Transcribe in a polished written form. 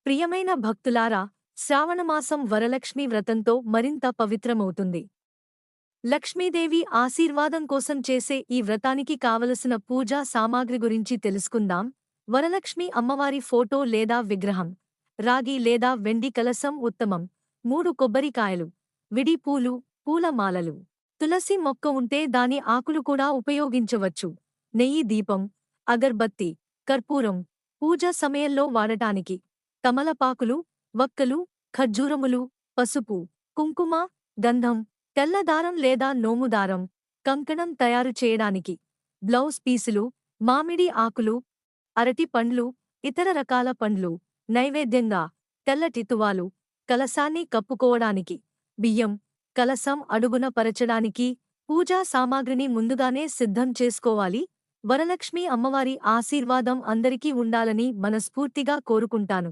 ప్రియమైన భక్తులారా, శ్రావణమాసం వరలక్ష్మి వ్రతంతో మరింత పవిత్రమవుతుంది. లక్ష్మీదేవి ఆశీర్వాదం కోసం చేసే ఈ వ్రతానికి కావలసిన పూజా సామాగ్రి గురించి తెలుసుకుందాం. వరలక్ష్మి అమ్మవారి ఫోటో లేదా విగ్రహం, రాగి లేదా వెండి కలశం ఉత్తమం. 3 కొబ్బరికాయలు, విడి పూలు, పూల మాలలు, తులసి మొక్క ఉంటే దాని ఆకులు కూడా ఉపయోగించవచ్చు. నెయ్యి దీపం, అగర్బత్తి, కర్పూరం, పూజ సమయంలో వాడటానికి తమలపాకులు, వక్కలు, ఖర్జూరములు, పసుపు, కుంకుమ, గంధం, తెల్ల దారం లేదా నోము దారం, కంకణం తయారు చేయడానికి బ్లౌజ్ పీసులు, మామిడి ఆకులు, అరటి పండ్లు, ఇతర రకాల పండ్లు. నైవేద్యంగా తెల్లటి తువాలు, కలశాన్ని కప్పుకోవడానికి బియ్యం, కలశం అడుగున పరచడానికి పూజా సామాగ్రిని ముందుగానే సిద్ధం చేసుకోవాలి. వరలక్ష్మి అమ్మవారి ఆశీర్వాదం అందరికీ ఉండాలని మనస్ఫూర్తిగా కోరుకుంటాను.